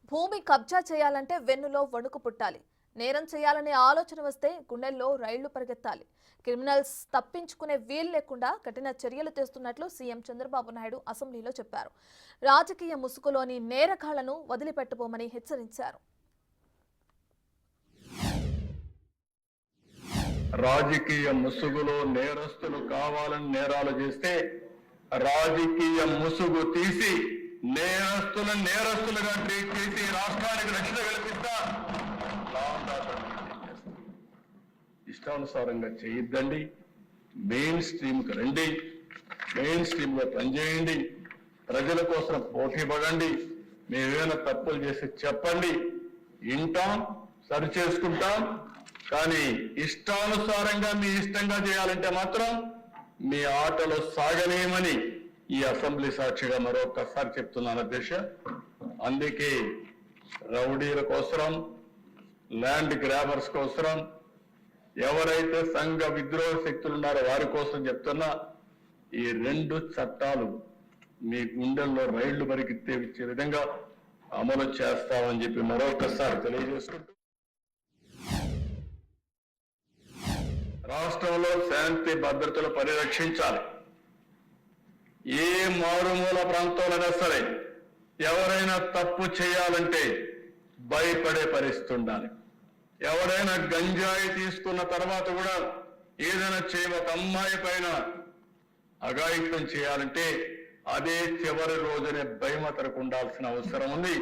భూమి కబ్జా చేయాలంటే వెన్నులో వణుకు పుట్టాలి. నేరం చేయాలనే ఆలోచన వస్తే గుండెల్లో రైళ్లు పరిగెత్తాలి. క్రిమినల్స్ తప్పించుకునే వీలు లేకుండా కఠిన చర్యలు చేస్తున్నట్లు సీఎం చంద్రబాబు నాయుడు అసెంబ్లీలో చెప్పారు. రాజకీయ ముసుగులోని నేరగాళ్లను వదిలిపెట్టబోమని హెచ్చరించారు. రాజకీయ ముసుగులో నేరస్తులు కావాలని నేరాలు చేస్తే రాజకీయ ముసుగు తీసి నేరస్తులుగా ట్రీట్ చేసి రాష్ట్రానికి రక్షణ కల్పిస్తా. ఇష్టానుసారంగా చేయొద్దండి. మెయిన్ స్ట్రీమ్కి రండి, మెయిన్ స్ట్రీమ్ లో పనిచేయండి, ప్రజల కోసం పోటీ పడండి. మేమేమైనా తప్పులు చేసి చెప్పండి, వింటాం, సరి చేసుకుంటాం. కానీ ఇష్టానుసారంగా మీ ఇష్టంగా చేయాలంటే మాత్రం మీ ఆటలు సాగలేమని ఈ అసెంబ్లీ సాక్షిగా మరొకసారి చెప్తున్నాను అధ్యక్ష. అందుకే రౌడీల కోసం, ల్యాండ్ గ్రాబర్స్ కోసం, ఎవరైతే సంఘ విద్రోహ శక్తులు ఉన్నారో వారి కోసం చెప్తున్నా, ఈ రెండు చట్టాలు మీ గుండెల్లో రైళ్లు పరిగెత్తే విధంగా అమలు చేస్తామని చెప్పి మరొకసారి తెలియజేసుకుంటూ, రాష్ట్రంలో శాంతి భద్రతలు పరిరక్షించాలి. ఏ మారుమూల ప్రాంతంలో సరే ఎవరైనా తప్పు చేయాలంటే భయపడే పరిస్థితి ఉండాలి. ఎవరైనా గంజాయి తీసుకున్న తర్వాత కూడా ఏదైనా ఒక అమ్మాయి పైన అఘాయిత్యం చేయాలంటే అదే చివరి రోజునే భయం అతనికి ఉండాల్సిన అవసరం ఉంది.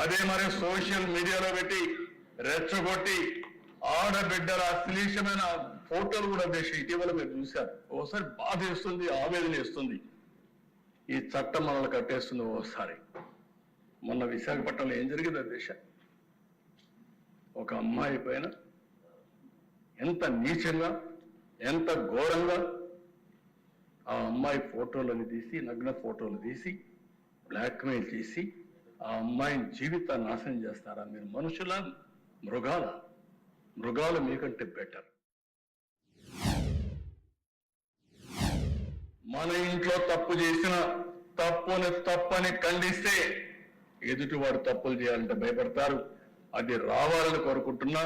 అదే మరి సోషల్ మీడియాలో పెట్టి రెచ్చగొట్టి ఆడబిడ్డల అశ్లీషమైన ఫోటోలు కూడా వేసి ఇటీవల మీరు చూశారు. ఓసారి బాధ వేస్తుంది, ఆవేదన వేస్తుంది. ఈ చట్టం మనల్ని కట్టేస్తుంది. ఓసారి మొన్న విశాఖపట్నంలో ఏం జరిగింది దేశ ఒక అమ్మాయి పైన ఎంత నీచంగా, ఎంత ఘోరంగా ఆ అమ్మాయి ఫోటోలను తీసి, నగ్న ఫోటోలు తీసి బ్లాక్మెయిల్ చేసి ఆ అమ్మాయిని జీవితాన్ని నాశనం చేస్తారా? మీరు మనుషుల, మృగాలు మీకంటే బెటర్. మన ఇంట్లో తప్పు చేసిన తప్పని ఖండిస్తే ఎదుటివాడు తప్పులు చేయాలంటే భయపడతారు. అది రావాలని కోరుకుంటున్నా.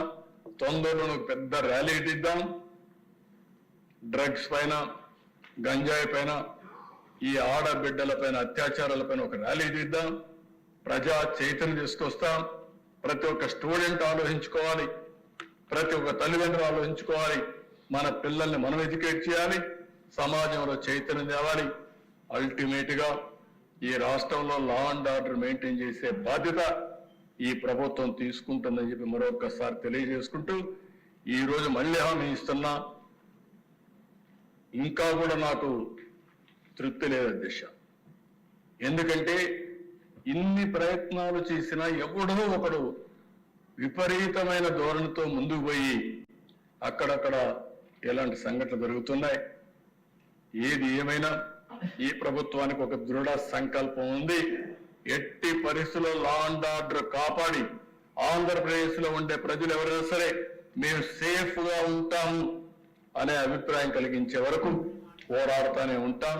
తొందరలో పెద్ద ర్యాలీ ఇద్దాం. డ్రగ్స్ పైన, గంజాయి పైన, ఈ ఆడబిడ్డల పైన అత్యాచారాల పైన ఒక ర్యాలీ ఇద్దాం. ప్రజా చైతన్యం తీసుకొస్తాం. ప్రతి ఒక్క స్టూడెంట్ ఆలోచించుకోవాలి, ప్రతి ఒక్క తల్లిదండ్రులు ఆలోచించుకోవాలి. మన పిల్లల్ని మనం ఎడ్యుకేట్ చేయాలి, సమాజంలో చైతన్యం తేవాలి. అల్టిమేట్ గా ఈ రాష్ట్రంలో లా అండ్ ఆర్డర్ మెయింటైన్ చేసే బాధ్యత ఈ ప్రభుత్వం తీసుకుంటుందని చెప్పి మరొకసారి తెలియజేసుకుంటూ, ఈ రోజు మళ్ళీ హామీ ఇస్తున్నా. ఇంకా కూడా నాకు తృప్తి లేదు అధ్యక్ష. ఎందుకంటే ఇన్ని ప్రయత్నాలు చేసినా ఎవడో ఒకడు విపరీతమైన ధోరణితో ముందుకు పోయి అక్కడక్కడ ఎలాంటి సంఘటనలు జరుగుతున్నాయి. ఏది ఏమైనా ఈ ప్రభుత్వానికి ఒక దృఢ సంకల్పం ఉంది. ఎట్టి పరిస్థితుల్లో లా అండ్ ఆర్డర్ కాపాడి ఆంధ్రప్రదేశ్ లో ఉండే ప్రజలు ఎవరైనా సరే మేము సేఫ్ గా ఉంటాము అనే అభిప్రాయం కలిగించే వరకు పోరాడుతూనే ఉంటాం.